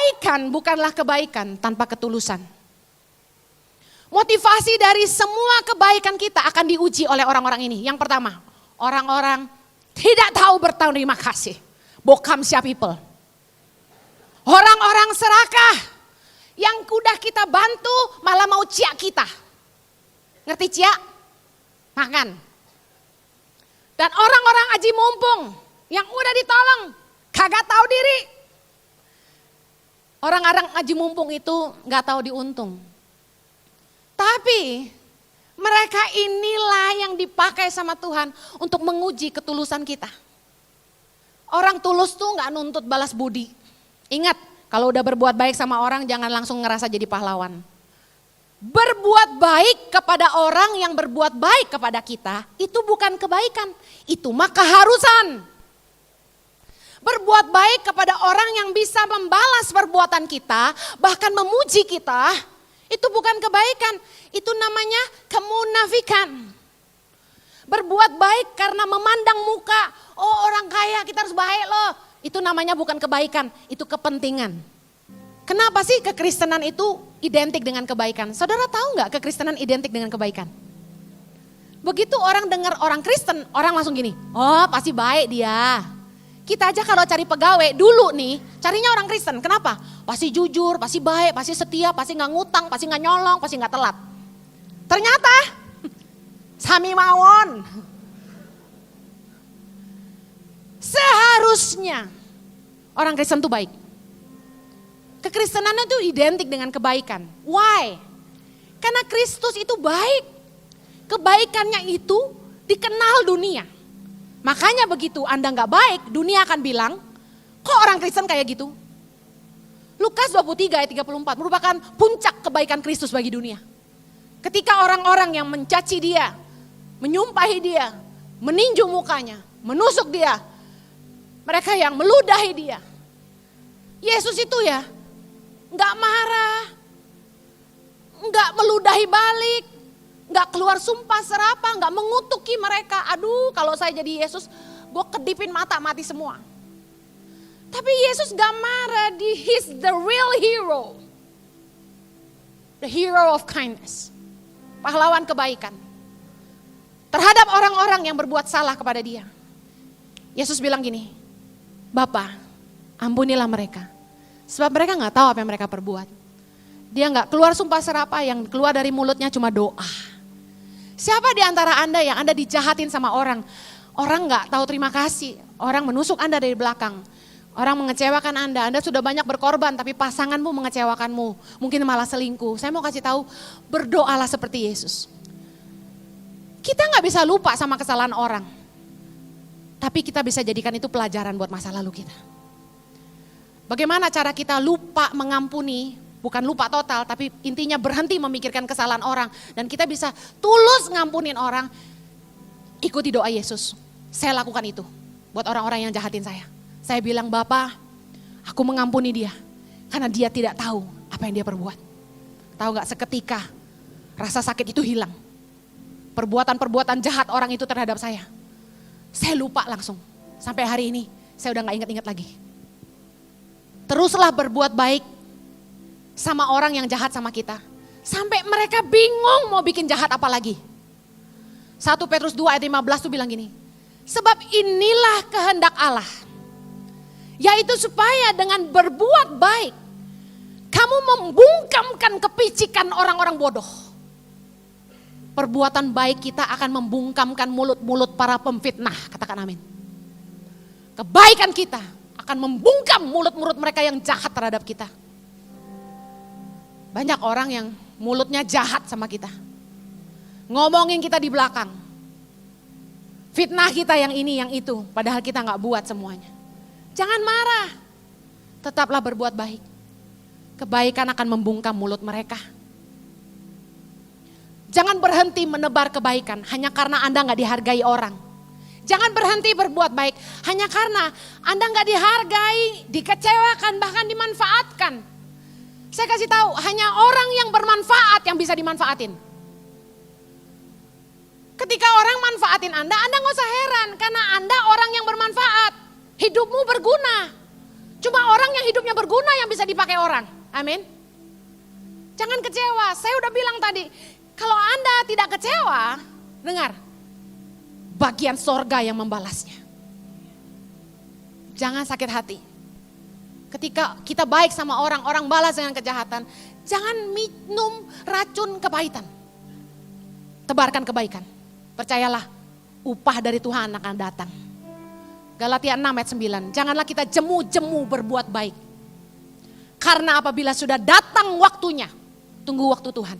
kebaikan bukanlah kebaikan tanpa ketulusan. Motivasi dari semua kebaikan kita akan diuji oleh orang-orang ini. Yang pertama, orang-orang tidak tahu berterima kasih. Bokamsia people. Orang-orang serakah yang udah kita bantu malah mau ciak kita. Ngerti ciak? Makan. Dan orang-orang aji mumpung yang udah ditolong kagak tahu diri. Orang-orang aji mumpung itu gak tahu diuntung. Tapi mereka inilah yang dipakai sama Tuhan untuk menguji ketulusan kita. Orang tulus tuh gak nuntut balas budi. Ingat, kalau udah berbuat baik sama orang jangan langsung ngerasa jadi pahlawan. Berbuat baik kepada orang yang berbuat baik kepada kita itu bukan kebaikan, itu mah keharusan. Berbuat baik kepada orang yang bisa membalas perbuatan kita, bahkan memuji kita, itu bukan kebaikan, itu namanya kemunafikan. Berbuat baik karena memandang muka, oh orang kaya kita harus baik loh. Itu namanya bukan kebaikan, itu kepentingan. Kenapa sih kekristenan itu identik dengan kebaikan? Saudara tahu nggak kekristenan identik dengan kebaikan? Begitu orang dengar orang Kristen, orang langsung gini, oh pasti baik dia. Kita aja kalau cari pegawai dulu nih, carinya orang Kristen. Kenapa? Pasti jujur, pasti baik, pasti setia, pasti nggak ngutang, pasti nggak nyolong, pasti nggak telat. Ternyata sami mawon. Seharusnya orang Kristen tuh baik. Kekristenan itu identik dengan kebaikan. Why? Karena Kristus itu baik. Kebaikannya itu dikenal dunia. Makanya begitu Anda nggak baik, dunia akan bilang, kok orang Kristen kayak gitu? Lukas 23 ayat 34 merupakan puncak kebaikan Kristus bagi dunia. Ketika orang-orang yang mencaci dia, menyumpahi dia, meninju mukanya, menusuk dia, mereka yang meludahi dia. Yesus itu ya nggak marah, nggak meludahi balik, nggak keluar sumpah serapah, nggak mengutuki mereka. Aduh kalau saya jadi Yesus, gue kedipin mata mati semua. Tapi Yesus gak marah, he's the real hero. The hero of kindness. Pahlawan kebaikan. Terhadap orang-orang yang berbuat salah kepada dia. Yesus bilang gini, Bapa, ampunilah mereka. Sebab mereka gak tahu apa yang mereka perbuat. Dia gak keluar sumpah serapah, yang keluar dari mulutnya cuma doa. Siapa di antara Anda yang Anda dijahatin sama orang? Orang gak tahu terima kasih, orang menusuk Anda dari belakang. Orang mengecewakan Anda sudah banyak berkorban tapi pasanganmu mengecewakanmu. Mungkin malah selingkuh. Saya mau kasih tahu, berdoalah seperti Yesus. Kita gak bisa lupa sama kesalahan orang. Tapi kita bisa jadikan itu pelajaran buat masa lalu kita. Bagaimana cara kita lupa mengampuni, bukan lupa total, tapi intinya berhenti memikirkan kesalahan orang. Dan kita bisa tulus ngampunin orang, ikuti doa Yesus. Saya lakukan itu buat orang-orang yang jahatin saya. Saya bilang, Bapak, aku mengampuni dia. Karena dia tidak tahu apa yang dia perbuat. Tahu gak, seketika rasa sakit itu hilang. Perbuatan-perbuatan jahat orang itu terhadap saya. Saya lupa langsung. Sampai hari ini saya udah gak ingat-ingat lagi. Teruslah berbuat baik sama orang yang jahat sama kita. Sampai mereka bingung mau bikin jahat apa lagi. 1 Petrus 2 ayat 15 tuh bilang gini. Sebab inilah kehendak Allah. Yaitu supaya dengan berbuat baik, kamu membungkamkan kepicikan orang-orang bodoh. Perbuatan baik kita akan membungkamkan mulut-mulut para pemfitnah, katakan amin. Kebaikan kita akan membungkam mulut-mulut mereka yang jahat terhadap kita. Banyak orang yang mulutnya jahat sama kita. Ngomongin kita di belakang. Fitnah kita yang ini, yang itu, padahal kita gak buat semuanya. Jangan marah, tetaplah berbuat baik. Kebaikan akan membungkam mulut mereka. Jangan berhenti menebar kebaikan hanya karena Anda gak dihargai orang. Jangan berhenti berbuat baik hanya karena Anda gak dihargai, dikecewakan, bahkan dimanfaatkan. Saya kasih tahu, hanya orang yang bermanfaat yang bisa dimanfaatin. Ketika orang manfaatin Anda gak usah heran karena Anda orang yang bermanfaat. Hidupmu berguna. Cuma orang yang hidupnya berguna yang bisa dipakai orang. Amin. Jangan kecewa. Saya udah bilang tadi, kalau Anda tidak kecewa, dengar, bagian sorga yang membalasnya. Jangan sakit hati. Ketika kita baik sama orang, orang balas dengan kejahatan. Jangan minum racun kepahitan. Tebarkan kebaikan. Percayalah, upah dari Tuhan akan datang. Galatia 6 ayat 9. Janganlah kita jemu-jemu berbuat baik. Karena apabila sudah datang waktunya, tunggu waktu Tuhan.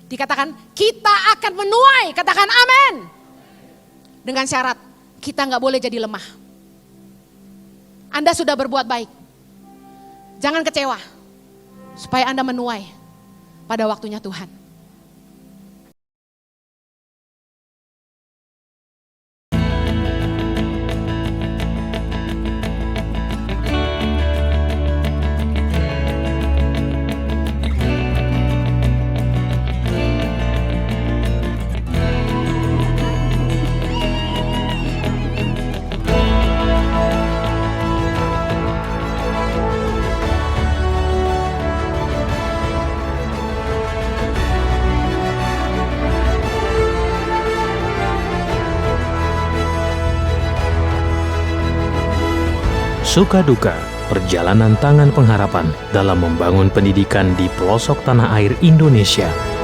Dikatakan kita akan menuai, katakan amin. Dengan syarat kita gak boleh jadi lemah. Anda sudah berbuat baik. Jangan kecewa. Supaya Anda menuai pada waktunya Tuhan. Suka duka, perjalanan tangan pengharapan dalam membangun pendidikan di pelosok tanah air Indonesia.